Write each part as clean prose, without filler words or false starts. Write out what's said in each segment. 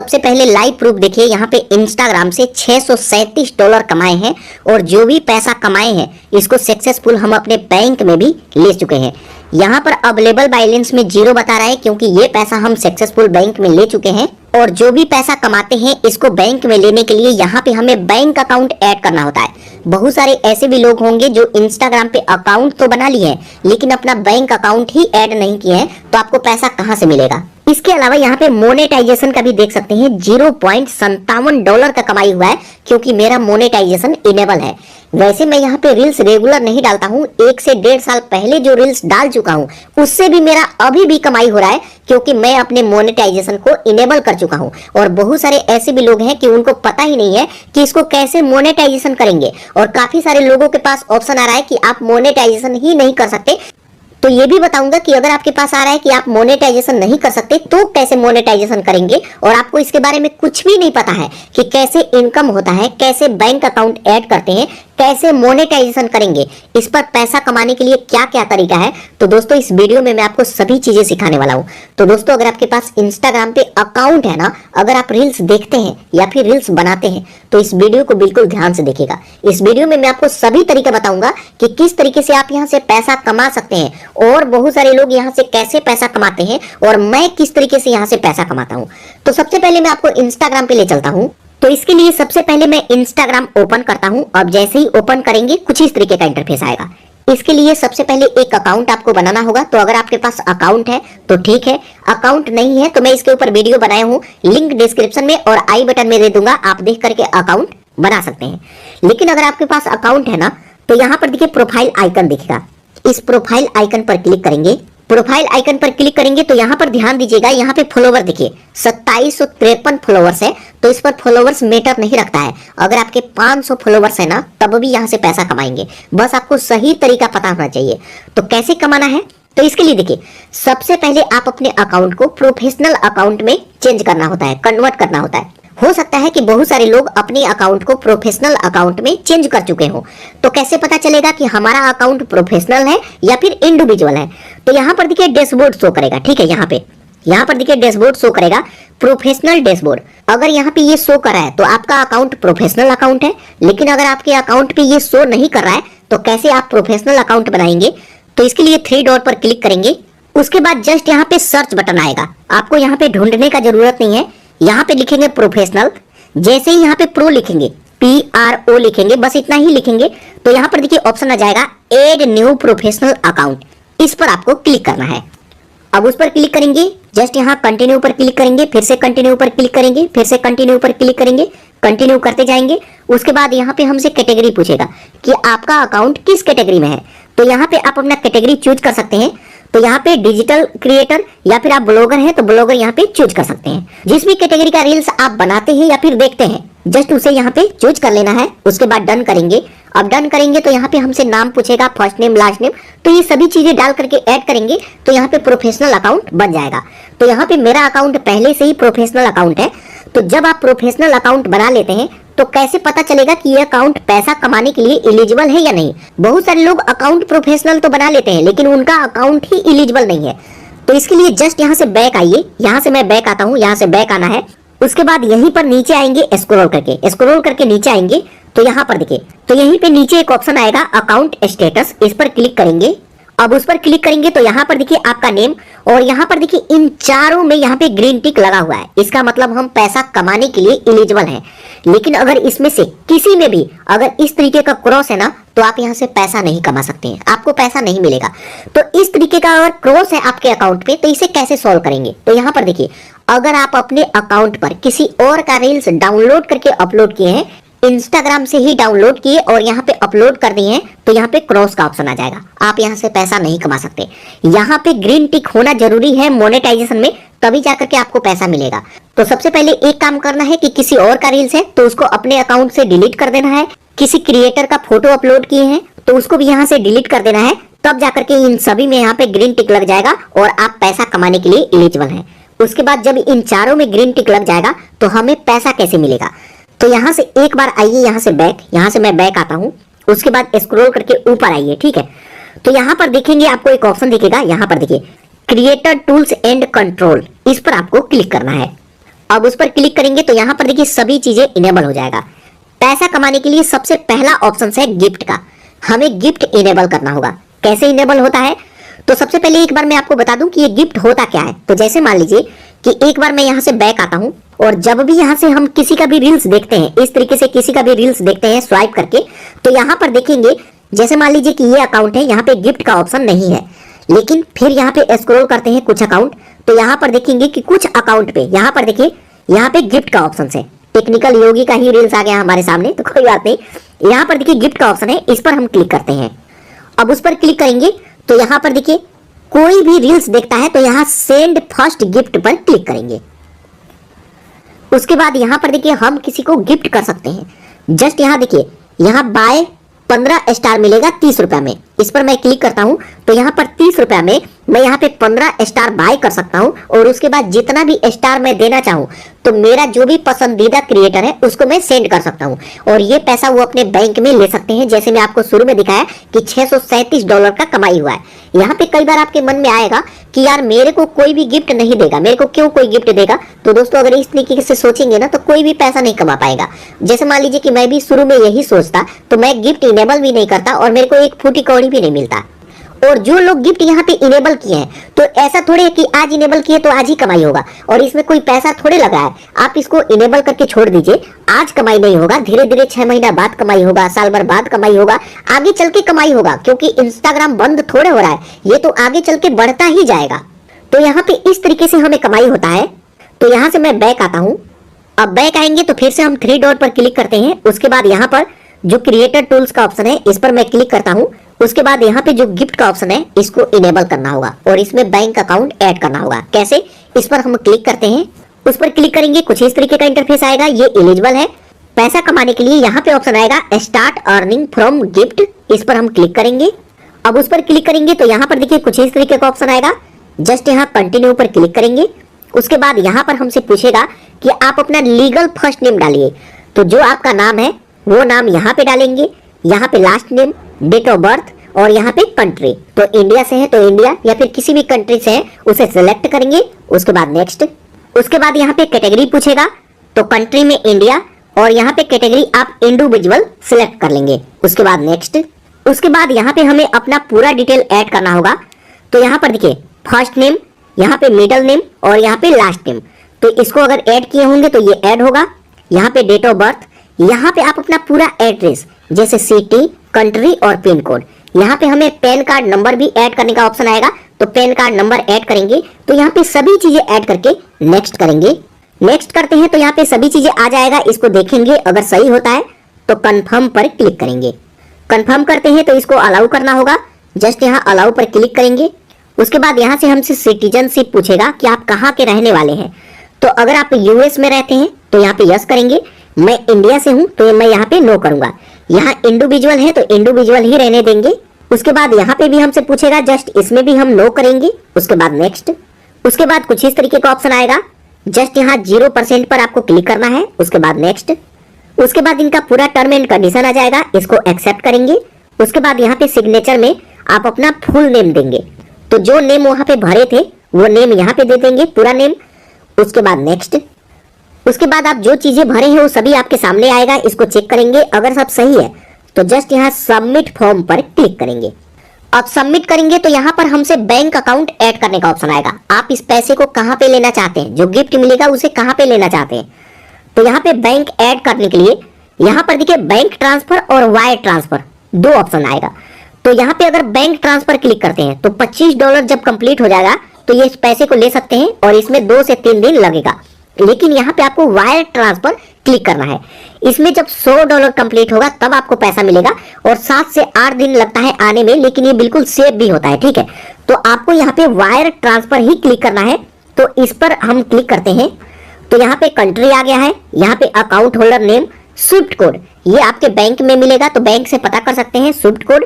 सबसे पहले live proof देखिए, यहाँ पे इंस्टाग्राम से $637 कमाए हैं और जो भी पैसा कमाए हैं इसको सक्सेसफुल हम अपने बैंक में भी ले चुके हैं। यहाँ पर अवेलेबल बैलेंस में 0 बता रहा है क्योंकि ये पैसा हम सक्सेसफुल बैंक में ले चुके हैं। और जो भी पैसा कमाते हैं इसको बैंक में लेने के लिए यहाँ पे हमें बैंक अकाउंट ऐड करना होता है। बहुत सारे ऐसे भी लोग होंगे जो इंस्टाग्राम पे अकाउंट तो बना लिए हैं लेकिन अपना बैंक अकाउंट ही ऐड नहीं किए हैं, तो आपको पैसा कहाँ से मिलेगा। इसके अलावा यहाँ पे मोनेटाइजेशन का भी देख सकते हैं, $0.57 का कमाई हुआ है क्योंकि मेरा मोनेटाइजेशन इनेबल है। वैसे मैं यहाँ पे रील्स रेगुलर नहीं डालता हूँ, 1 से 1.5 साल पहले जो रील्स डाल चुका हूँ उससे भी मेरा अभी भी कमाई हो रहा है क्योंकि मैं अपने मोनेटाइजेशन को इनेबल कर चुका हूँ। और बहुत सारे ऐसे भी लोग हैं कि उनको पता ही नहीं है कि इसको कैसे मोनेटाइजेशन करेंगे, और काफी सारे लोगों के पास ऑप्शन आ रहा है कि आप मोनेटाइजेशन ही नहीं कर सकते। तो ये भी बताऊंगा कि अगर आपके पास आ रहा है कि आप मोनेटाइजेशन नहीं कर सकते तो कैसे मोनेटाइजेशन करेंगे, और आपको इसके बारे में कुछ भी नहीं पता है कि कैसे इनकम होता है, कैसे बैंक अकाउंट ऐड करते हैं, कैसे मोनेटाइजेशन करेंगे, इस पर पैसा कमाने के लिए क्या क्या तरीका है, तो दोस्तों इस वीडियो में मैं आपको सभी चीजें सिखाने वाला हूँ। तो दोस्तों अगर आपके पास इंस्टाग्राम पे अकाउंट है ना, अगर आप रील्स देखते हैं या फिर रील्स बनाते हैं तो इस वीडियो को बिल्कुल ध्यान से देखिएगा। इस वीडियो में मैं आपको सभी तरीका बताऊंगा कि किस तरीके से आप यहाँ से पैसा कमा सकते हैं, और बहुत सारे लोग यहाँ से कैसे पैसा कमाते हैं और मैं किस तरीके से यहाँ से पैसा कमाता हूँ। तो सबसे पहले मैं आपको इंस्टाग्राम पे ले चलता हूँ। तो इसके लिए सबसे पहले मैं इंस्टाग्राम ओपन करता हूँ। अब जैसे ही ओपन करेंगे कुछ इस तरीके का इंटरफेस आएगा। इसके लिए सबसे पहले एक अकाउंट आपको बनाना होगा। तो अगर आपके पास अकाउंट है तो ठीक है, अकाउंट नहीं है तो मैं इसके ऊपर वीडियो बनाया हूँ, लिंक डिस्क्रिप्शन में और आई बटन में दे दूंगा, आप देख करके अकाउंट बना सकते हैं। लेकिन अगर आपके पास अकाउंट है ना, तो यहाँ पर देखिए प्रोफाइल आइकन दिखेगा, इस प्रोफाइल आइकन पर क्लिक करेंगे। प्रोफाइल आइकन पर क्लिक करेंगे तो यहाँ पर ध्यान दीजिएगा, यहाँ पे फॉलोवर देखिए 2753 फॉलोवर्स है। तो इस पर फॉलोवर्स मैटर नहीं रखता है, अगर आपके 500 फॉलोवर्स है ना तब भी यहाँ से पैसा कमाएंगे, बस आपको सही तरीका पता होना चाहिए। तो कैसे कमाना है, तो इसके लिए देखिए सबसे पहले आप अपने अकाउंट को प्रोफेशनल अकाउंट में चेंज करना होता है, कन्वर्ट करना होता है। हो सकता है कि बहुत सारे लोग अपने अकाउंट को प्रोफेशनल अकाउंट में चेंज कर चुके हो, तो कैसे पता चलेगा कि हमारा अकाउंट प्रोफेशनल है या फिर इंडिविजुअल है। तो यहाँ पर देखिए डैशबोर्ड शो करेगा, ठीक है, यहाँ पर देखिए डैशबोर्ड शो करेगा, प्रोफेशनल डैशबोर्ड। अगर यहाँ पे ये शो कर रहा है तो आपका अकाउंट प्रोफेशनल अकाउंट है, लेकिन अगर आपके अकाउंट पे ये शो नहीं कर रहा है तो कैसे आप प्रोफेशनल अकाउंट बनाएंगे। तो इसके लिए 3 डॉट पर क्लिक करेंगे, उसके बाद जस्ट यहाँ पे सर्च बटन आएगा, आपको यहाँ पे ढूंढने का जरूरत नहीं है, यहाँ पे लिखेंगे प्रोफेशनल। जैसे ही यहाँ पे प्रो लिखेंगे, PRO लिखेंगे, बस इतना ही लिखेंगे, तो यहाँ पर देखिए ऑप्शन आ जाएगा एड न्यू प्रोफेशनल अकाउंट, इस पर आपको क्लिक करना है। अब उस पर क्लिक करेंगे, जस्ट यहाँ कंटिन्यू पर क्लिक करेंगे, फिर से कंटिन्यू पर क्लिक करेंगे, फिर से कंटिन्यू पर क्लिक करेंगे, कंटिन्यू करते जाएंगे। उसके बाद यहाँ पे हमसे कैटेगरी पूछेगा कि आपका अकाउंट किस कैटेगरी में है, तो यहाँ पे आप अपना कैटेगरी चूज कर सकते हैं। तो यहाँ पे डिजिटल क्रिएटर या फिर आप ब्लॉगर हैं तो ब्लॉगर यहाँ पे चूज कर सकते हैं। जिस भी कैटेगरी का रील्स आप बनाते हैं या फिर देखते हैं जस्ट उसे यहाँ पे चूज कर लेना है। उसके बाद डन करेंगे। अब डन करेंगे तो यहाँ पे हमसे नाम पूछेगा, फर्स्ट नेम लास्ट नेम, तो ये सभी चीजें डाल करके ऐड करेंगे तो यहाँ पे प्रोफेशनल अकाउंट बन जाएगा। तो यहाँ पे मेरा अकाउंट पहले से ही प्रोफेशनल अकाउंट है। तो जब आप प्रोफेशनल अकाउंट बना लेते हैं तो कैसे पता चलेगा कि ये अकाउंट पैसा कमाने के लिए एलिजिबल है या नहीं। बहुत सारे लोग अकाउंट प्रोफेशनल तो बना लेते हैं लेकिन उनका अकाउंट ही एलिजिबल नहीं है। तो इसके लिए जस्ट यहाँ से बैक आइए, यहाँ से मैं बैक आता हूँ, यहाँ से बैक आना है। उसके बाद यहीं पर नीचे आएंगे, स्क्रॉल करके नीचे आएंगे तो यहाँ पर देखिए, तो यहीं पे नीचे एक ऑप्शन आएगा अकाउंट स्टेटस, इस पर क्लिक करेंगे। अब उस पर क्लिक करेंगे तो यहाँ पर देखिए आपका नेम, और यहाँ पर देखिए इन चारों में यहाँ पे ग्रीन टिक लगा हुआ है, इसका मतलब हम पैसा कमाने के लिए एलिजिबल हैं। लेकिन अगर इसमें से किसी में भी अगर इस तरीके का क्रॉस है ना तो आप यहाँ से पैसा नहीं कमा सकते हैं, आपको पैसा नहीं मिलेगा। तो इस तरीके का अगर क्रॉस है आपके अकाउंट पे तो इसे कैसे सॉल्व करेंगे, तो यहाँ पर देखिए अगर आप अपने अकाउंट पर किसी और का रील्स डाउनलोड करके अपलोड किए हैं, इंस्टाग्राम से ही डाउनलोड किए और यहाँ पे अपलोड कर दिए हैं, तो यहाँ पे क्रॉस का ऑप्शन आ जाएगा, आप यहाँ से पैसा नहीं कमा सकते। यहाँ पे ग्रीन टिक होना जरूरी है मोनेटाइजेशन में, तभी जाकर के आपको पैसा मिलेगा। तो सबसे पहले एक काम करना है कि किसी और का रील्स है तो उसको अपने अकाउंट से डिलीट कर देना है। किसी क्रिएटर का फोटो अपलोड किए हैं तो उसको भी यहाँ से डिलीट कर देना है, तब जाकर के इन सभी में यहाँ पे ग्रीन टिक लग जाएगा और आप पैसा कमाने के लिए एलिजिबल हैं। उसके बाद जब इन चारों में ग्रीन टिक लग जाएगा तो हमें पैसा कैसे मिलेगा, तो यहाँ से एक बार आइए, यहाँ से बैक, यहाँ से मैं बैक आता हूँ। उसके बाद स्क्रॉल करके ऊपर आइए, ठीक है। तो यहाँ पर देखेंगे आपको एक ऑप्शन दिखेगा, यहाँ पर देखिए क्रिएटर टूल्स एंड कंट्रोल, इस पर आपको क्लिक करना है। अब उस पर क्लिक करेंगे तो यहाँ पर देखिए सभी चीजें इनेबल हो जाएगा। पैसा कमाने के लिए सबसे पहला ऑप्शन है गिफ्ट का, हमें गिफ्ट इनेबल करना होगा। कैसे इनेबल होता है, तो सबसे पहले एक बार मैं आपको बता दूं कि ये गिफ्ट होता क्या है। तो जैसे मान लीजिए कि एक बार मैं यहाँ से बैक आता हूँ और जब भी यहाँ से हम किसी का भी रील्स देखते हैं, इस तरीके से किसी का भी रील्स देखते हैं स्वाइप करके, तो यहाँ पर देखेंगे जैसे मान लीजिए कि ये अकाउंट है, यहाँ पे गिफ्ट का ऑप्शन नहीं है, लेकिन फिर यहाँ पे स्क्रॉल करते हैं कुछ अकाउंट, तो यहाँ पर देखेंगे कि कुछ अकाउंट पे यहाँ पर देखिए यहाँ पे गिफ्ट का ऑप्शन है। टेक्निकल योगी का ही रील्स आ गया हमारे सामने, तो कोई बात नहीं, यहाँ पर देखिए गिफ्ट का ऑप्शन है, इस पर हम क्लिक करते हैं। अब उस पर क्लिक करेंगे तो यहाँ पर देखिए कोई भी रील्स देखता है तो यहाँ सेंड फर्स्ट गिफ्ट पर क्लिक करेंगे। उसके बाद यहाँ पर देखिए हम किसी को गिफ्ट कर सकते हैं। जस्ट यहाँ देखिए यहाँ बाय 15 स्टार मिलेगा 30 रुपया में, इस पर मैं क्लिक करता हूँ तो यहाँ पर 30 रुपया में मैं यहाँ पे 15 स्टार बाय कर सकता हूँ और उसके बाद जितना भी स्टार मैं देना चाहूँ तो मेरा जो भी पसंदीदा क्रिएटर है उसको मैं सेंड कर सकता हूँ और ये पैसा वो अपने बैंक में ले सकते हैं। जैसे मैं आपको शुरू में दिखाया कि $637 का कमाई हुआ है। यहाँ पे कई बार आपके मन में आएगा कि यार मेरे को कोई भी गिफ्ट नहीं देगा, मेरे को क्यों कोई गिफ्ट देगा। तो दोस्तों अगर इस तरीके से सोचेंगे ना तो कोई भी पैसा नहीं कमा पाएगा। जैसे मान लीजिए कि मैं भी शुरू में यही सोचता तो मैं गिफ्ट इनेबल भी नहीं करता और मेरे को एक फूटी कौड़ी भी नहीं मिलता। और जो लोग गिफ्ट यहाँ पे इनेबल किए हैं तो ऐसा थोड़े है कि आज इनेबल किए तो आज ही कमाई होगा और इसमें कोई पैसा थोड़े लगा है। आप इसको इनेबल करके छोड़ दीजिए, आज कमाई नहीं होगा, धीरे धीरे 6 महीना बाद कमाई होगा, साल भर बाद कमाई होगा, आगे चल के कमाई होगा, क्योंकि इंस्टाग्राम बंद थोड़े हो रहा है, ये तो आगे चल के बढ़ता ही जाएगा। तो यहाँ पे इस तरीके से हमें कमाई होता है। तो यहाँ से मैं बैक आता हूँ। अब बैक आएंगे तो फिर से हम 3 डॉट पर क्लिक करते हैं। उसके बाद यहाँ पर जो क्रिएटर टूल्स का ऑप्शन है इस पर मैं क्लिक करता हूँ। उसके बाद यहाँ पे जो गिफ्ट का ऑप्शन है इसको इनेबल करना होगा और इसमें बैंक अकाउंट ऐड करना होगा। कैसे, इस पर हम क्लिक करते हैं। उस पर क्लिक करेंगे कुछ इस तरीके का इंटरफेस आएगा। ये एलिजिबल है पैसा कमाने के लिए। यहाँ पे ऑप्शन आएगा स्टार्ट अर्निंग फ्रॉम गिफ्ट, इस पर हम क्लिक करेंगे। अब उस पर क्लिक करेंगे तो यहाँ पर देखिए कुछ इस तरीके का ऑप्शन आएगा। जस्ट यहाँ कंटिन्यू पर क्लिक करेंगे। उसके बाद यहाँ पर हमसे पूछेगा कि आप अपना लीगल फर्स्ट नेम डालिए। तो जो आपका नाम है वो नाम यहाँ पे डालेंगे। यहाँ पे last name, date of birth और यहाँ पे कंट्री, तो इंडिया से है तो इंडिया या फिर किसी भी कंट्री से है उसे सिलेक्ट करेंगे। उसके बाद नेक्स्ट। उसके बाद यहाँ पे कैटेगरी पूछेगा तो कंट्री में इंडिया और यहाँ पे कैटेगरी आप इंडिविजुअल सिलेक्ट कर लेंगे। उसके बाद नेक्स्ट। उसके बाद यहाँ पे हमें अपना पूरा डिटेल ऐड करना होगा। तो यहाँ पर देखिए फर्स्ट नेम, यहाँ पे मिडिल नेम और यहाँ पे लास्ट नेम, तो इसको अगर ऐड किए होंगे तो ये ऐड होगा। यहाँ पे डेट ऑफ बर्थ, यहाँ पे आप अपना पूरा एड्रेस जैसे सिटी, कंट्री और पिन कोड, यहाँ पे हमें पैन कार्ड नंबर भी ऐड करने का ऑप्शन आएगा तो पैन कार्ड नंबर ऐड करेंगे। तो यहाँ पे सभी चीजें ऐड करके नेक्स्ट करेंगे। नेक्स्ट करते हैं तो यहाँ पे सभी चीजें आ जाएगा। इसको देखेंगे, अगर सही होता है तो कंफर्म पर क्लिक करेंगे। कंफर्म करते हैं तो इसको अलाउ करना होगा। जस्ट यहाँ अलाउ पर क्लिक करेंगे। उसके बाद यहाँ से हमसे सिटीजनशिप पूछेगा कि आप कहाँ के रहने वाले हैं। तो अगर आप यूएस में रहते हैं तो यहाँ पे यस करेंगे। मैं इंडिया से हूँ तो मैं यहाँ पे नो करूंगा। यहाँ इंडिविजुअल है तो इंडिविजुअल ही रहने देंगे। उसके बाद यहाँ पे भी हमसे पूछेगा, जस्ट इसमें भी हम नो करेंगे। उसके बाद नेक्स्ट। उसके बाद कुछ इस तरीके का ऑप्शन आएगा। जस्ट यहाँ 0% पर आपको क्लिक करना है। उसके बाद नेक्स्ट। उसके बाद इनका पूरा टर्म एंड कंडीशन आ जाएगा, इसको एक्सेप्ट करेंगे। उसके बाद यहाँ पे सिग्नेचर में आप अपना फुल नेम देंगे। तो जो नेम वहाँ पे भरे थे वो नेम यहाँ पे दे देंगे, पूरा नेम। उसके बाद नेक्स्ट। उसके बाद आप जो चीजें भरे हैं वो सभी आपके सामने आएगा, इसको चेक करेंगे। अगर सब सही है तो जस्ट यहाँ सबमिट फॉर्म पर क्लिक करेंगे। अब सबमिट करेंगे तो यहाँ पर हमसे बैंक अकाउंट ऐड करने का ऑप्शन आएगा। आप इस पैसे को कहाँ पे लेना चाहते हैं, जो गिफ्ट मिलेगा उसे कहाँ पे लेना चाहते हैं। तो यहाँ पे बैंक ऐड करने के लिए यहाँ पर देखिए बैंक ट्रांसफर और वायर ट्रांसफर 2 ऑप्शन आएगा। तो यहाँ पे अगर बैंक ट्रांसफर क्लिक करते हैं तो $25 जब कंप्लीट हो जाएगा तो ये इस पैसे को ले सकते हैं और इसमें 2 से 3 दिन लगेगा। लेकिन यहाँ पे आपको वायर ट्रांसफर क्लिक करना है। इसमें जब $100 कंप्लीट होगा तब आपको पैसा मिलेगा और 7 से 8 दिन लगता है आने में, लेकिन ये बिल्कुल सेफ भी होता है, ठीक है। तो आपको यहाँ पे वायर ट्रांसफर ही क्लिक करना है। तो इस पर हम क्लिक करते हैं तो यहाँ पे कंट्री आ गया है। यहाँ पे account holder name, Swift code ये आपके बैंक में मिलेगा तो बैंक से पता कर सकते हैं, स्विफ्ट कोड,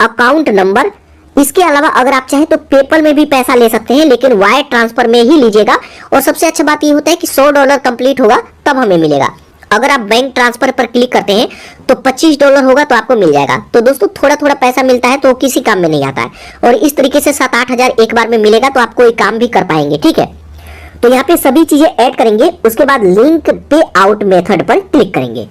अकाउंट नंबर। इसके अलावा अगर आप चाहें तो पेपल में भी पैसा ले सकते हैं, लेकिन वायर ट्रांसफर में ही लीजिएगा। और सबसे अच्छा बात ये होता है कि $100 कंप्लीट होगा तब हमें मिलेगा। अगर आप बैंक ट्रांसफर पर क्लिक करते हैं तो $25 होगा तो आपको मिल जाएगा। तो दोस्तों थोड़ा थोड़ा पैसा मिलता है तो किसी काम में नहीं आता है, और इस तरीके से 7-8 हजार एक बार में मिलेगा तो आप कोई काम भी कर पाएंगे, ठीक है। तो यहाँ पे सभी चीजें ऐड करेंगे, उसके बाद लिंक पे आउट मेथड पर क्लिक करेंगे।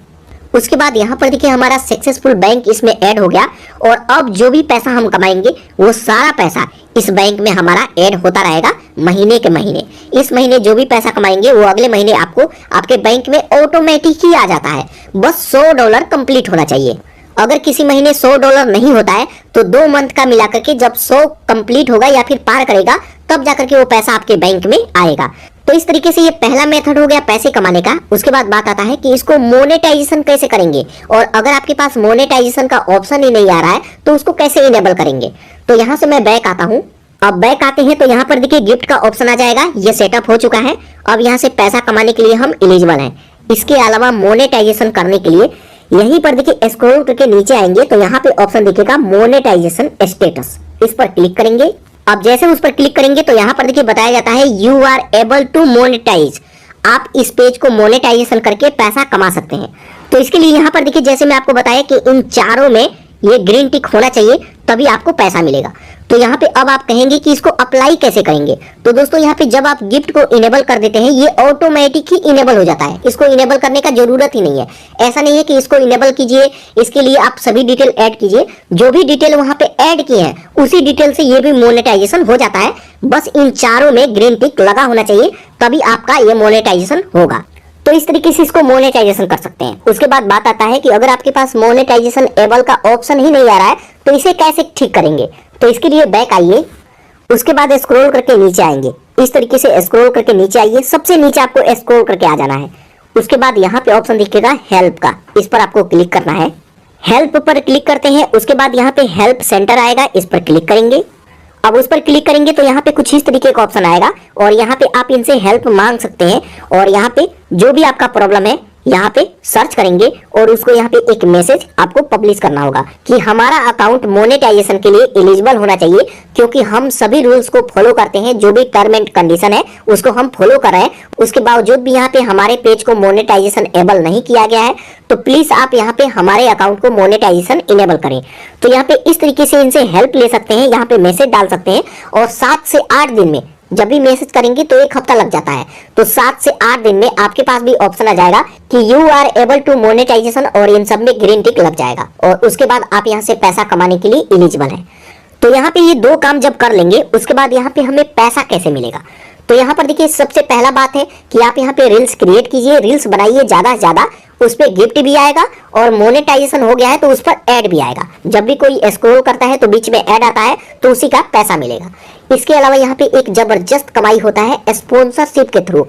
उसके बाद यहाँ पर देखिए हमारा सक्सेसफुल बैंक इसमें ऐड हो गया और अब जो भी पैसा हम कमाएंगे वो सारा पैसा इस बैंक में हमारा ऐड होता रहेगा महीने के महीने। इस महीने जो भी पैसा कमाएंगे वो अगले महीने आपको आपके बैंक में ऑटोमेटिक ही आ जाता है। बस $100 कंप्लीट होना चाहिए। अगर किसी महीने $100 नहीं होता है तो 2 मंथ का मिलाकर के जब 100 कंप्लीट होगा या फिर पार करेगा तब जाकर के वो पैसा आपके बैंक में आएगा। तो इस तरीके से ये पहला मेथड हो गया पैसे कमाने का। उसके बाद बात आता है कि इसको मोनेटाइजेशन कैसे करेंगे, और अगर आपके पास मोनेटाइजेशन का ऑप्शन ही नहीं आ रहा है तो उसको कैसे इनेबल करेंगे। तो यहाँ से मैं बैक आता हूँ। अब बैक आते हैं तो यहाँ पर देखिए गिफ्ट का ऑप्शन आ जाएगा, ये सेटअप हो चुका है। अब यहाँ से पैसा कमाने के लिए हम एलिजिबल हैं। इसके अलावा मोनेटाइजेशन करने के लिए यहीं पर देखिए स्क्रॉल करके नीचे आएंगे तो यहाँ पे ऑप्शन दिखेगा मोनेटाइजेशन स्टेटस, इस पर क्लिक करेंगे। अब जैसे उस पर क्लिक करेंगे तो यहाँ पर देखिए बताया जाता है you are able to monetise, आप इस पेज को मोनेटाइजेशन करके पैसा कमा सकते हैं। तो इसके लिए यहाँ पर देखिए जैसे मैं आपको बताया कि इन चारों में ये ग्रीन टिक होना चाहिए तभी आपको पैसा मिलेगा। तो यहाँ पे अब आप कहेंगे कि इसको अप्लाई कैसे करेंगे। तो दोस्तों यहाँ पे जब आप गिफ्ट को इनेबल कर देते हैं ये ऑटोमेटिक ही इनेबल हो जाता है, इसको इनेबल करने का जरूरत ही नहीं है। ऐसा नहीं है कि इसको इनेबल कीजिए, इसके लिए आप सभी डिटेल ऐड कीजिए। जो भी डिटेल वहाँ पे ऐड किए हैं उसी डिटेल से ये भी मोनेटाइजेशन हो जाता है। बस इन चारों में ग्रीन टिक लगा होना चाहिए तभी आपका ये मोनेटाइजेशन होगा। तो इस तरीके से इसको मोनेटाइजेशन कर सकते हैं। उसके बाद बात आता है कि अगर आपके पास मोनेटाइजेशन एबल का ऑप्शन ही नहीं आ रहा है तो इसे कैसे ठीक करेंगे। तो इसके लिए बैक आइए, उसके बाद स्क्रॉल करके नीचे आएंगे। इस तरीके से स्क्रॉल करके नीचे आइए, सबसे नीचे आपको स्क्रॉल करके आ जाना है। उसके बाद यहाँ पे ऑप्शन दिखेगा हेल्प का, इस पर आपको क्लिक करना है। हेल्प पर क्लिक करते हैं, उसके बाद यहाँ पे हेल्प सेंटर आएगा, इस पर क्लिक करेंगे। अब उस पर क्लिक करेंगे तो यहाँ पे कुछ इस तरीके का ऑप्शन आएगा और यहाँ पे आप इनसे हेल्प मांग सकते हैं और यहाँ पे जो भी आपका प्रॉब्लम है यहाँ पे सर्च करेंगे और उसको यहाँ पे एक मैसेज आपको पब्लिश करना होगा कि हमारा अकाउंट मोनेटाइजेशन के लिए एलिजिबल होना चाहिए, क्योंकि हम सभी रूल्स को फॉलो करते हैं, जो भी टर्म एंड कंडीशन है उसको हम फॉलो कर रहे हैं। उसके बावजूद भी यहाँ पे हमारे पेज को मोनेटाइजेशन एबल नहीं किया गया है, तो प्लीज आप यहाँ पे हमारे अकाउंट को मोनेटाइजेशन इनेबल करें। तो यहाँ पे इस तरीके से इनसे हेल्प ले सकते हैं, यहाँ पे मैसेज डाल सकते हैं और 7 से 8 दिन में, जब भी मैसेज करेंगे तो 1 हफ्ता लग जाता है, तो 7 से 8 दिन में आपके पास भी ऑप्शन आ जाएगा कि you are able to monetisation और इन सब में ग्रीन टिक लग जाएगा और उसके बाद आप यहाँ से पैसा कमाने के लिए एलिजिबल हैं। तो यहाँ पे ये 2 काम जब कर लेंगे उसके बाद यहाँ पे हमें पैसा कैसे मिलेगा। तो यहाँ पर देखिए सबसे पहला बात है कि आप यहाँ पे रील्स क्रिएट कीजिए, रील्स बनाइए ज्यादा से ज्यादा, उस पर गिफ्ट भी आएगा और मोनेटाइजेशन हो गया है तो उस पर ऐड भी आएगा। जब भी कोई स्क्रॉल करता है तो बीच में ऐड आता है तो उसी का पैसा मिलेगा। इसके अलावा यहाँ पे एक जबरदस्त कमाई होता है स्पॉन्सरशिप के थ्रू।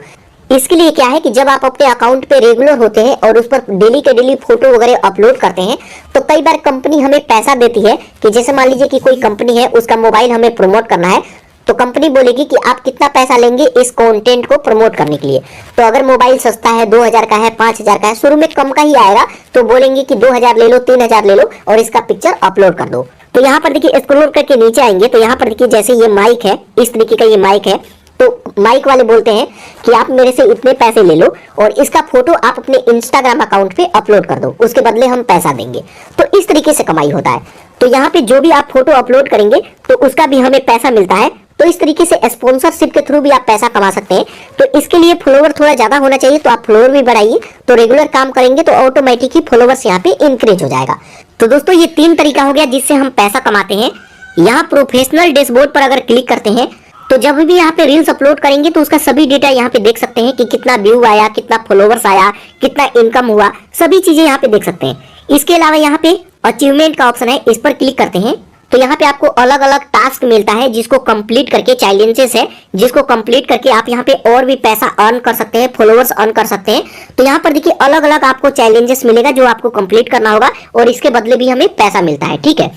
इसके लिए क्या है कि जब आप अपने अकाउंट पे रेगुलर होते हैं और उस पर डेली के डेली फोटो वगैरह अपलोड करते हैं तो कई बार कंपनी हमें पैसा देती है कि जैसे मान लीजिए कि कोई कंपनी है, उसका मोबाइल हमें प्रमोट करना है तो कंपनी बोलेगी कि आप कितना पैसा लेंगे इस कंटेंट को प्रमोट करने के लिए। तो अगर मोबाइल सस्ता है, 2000 का है, 5000 का है, शुरू में कम का ही आएगा तो बोलेंगे कि 2000 ले लो, 3000 ले लो और इसका पिक्चर अपलोड कर दो। तो यहाँ पर देखिए स्क्रॉल करके नीचे आएंगे तो यहाँ पर देखिए जैसे ये माइक है, इस तरीके का ये माइक है, तो माइक वाले बोलते हैं कि आप मेरे से इतने पैसे ले लो और इसका फोटो आप अपने इंस्टाग्राम अकाउंट पे अपलोड कर दो, उसके बदले हम पैसा देंगे। तो इस तरीके से कमाई होता है। तो यहाँ पे जो भी आप फोटो अपलोड करेंगे तो उसका भी हमें पैसा मिलता है। तो इस तरीके से स्पॉन्सरशिप के थ्रू भी आप पैसा कमा सकते हैं। तो इसके लिए फॉलोवर थोड़ा ज्यादा होना चाहिए, तो आप फॉलोवर भी बढ़ाइए, तो रेगुलर काम करेंगे तो ऑटोमेटिक ही फॉलोवर्स यहाँ पे इंक्रीज हो जाएगा। तो दोस्तों ये 3 तरीका हो गया जिससे हम पैसा कमाते हैं। यहाँ प्रोफेशनल डैशबोर्ड पर अगर क्लिक करते हैं तो जब भी यहाँ पे रील्स अपलोड करेंगे तो उसका सभी डेटा यहाँ पे देख सकते हैं कि कितना व्यू आया, कितना फॉलोवर्स आया, कितना इनकम हुआ, सभी चीजें यहाँ पे देख सकते हैं। इसके अलावा यहाँ पे अचीवमेंट का ऑप्शन है, इस पर क्लिक करते हैं तो यहाँ पे आपको अलग अलग टास्क मिलता है जिसको कंप्लीट करके, चैलेंजेस है जिसको कंप्लीट करके आप यहाँ पे और भी पैसा अर्न कर सकते हैं, फॉलोवर्स अर्न कर सकते हैं। तो यहाँ पर देखिए अलग अलग आपको चैलेंजेस मिलेगा जो आपको कंप्लीट करना होगा और इसके बदले भी हमें पैसा मिलता है। ठीक है,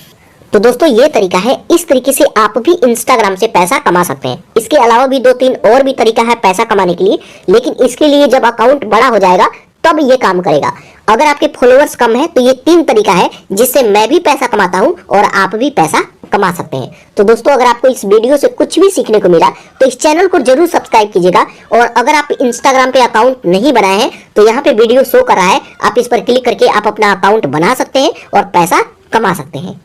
तो दोस्तों ये तरीका है, इस तरीके से आप भी इंस्टाग्राम से पैसा कमा सकते हैं। इसके अलावा भी 2-3 और भी तरीका है पैसा कमाने के लिए, लेकिन इसके लिए जब अकाउंट बड़ा हो जाएगा तब ये काम करेगा। अगर आपके फॉलोअर्स कम है तो ये 3 तरीका है जिससे मैं भी पैसा कमाता हूँ और आप भी पैसा कमा सकते हैं। तो दोस्तों अगर आपको इस वीडियो से कुछ भी सीखने को मिला तो इस चैनल को जरूर सब्सक्राइब कीजिएगा और अगर आप इंस्टाग्राम पे अकाउंट नहीं बनाए हैं तो यहाँ पे वीडियो शो कर रहा है, आप इस पर क्लिक करके आप अपना अकाउंट बना सकते हैं और पैसा कमा सकते हैं।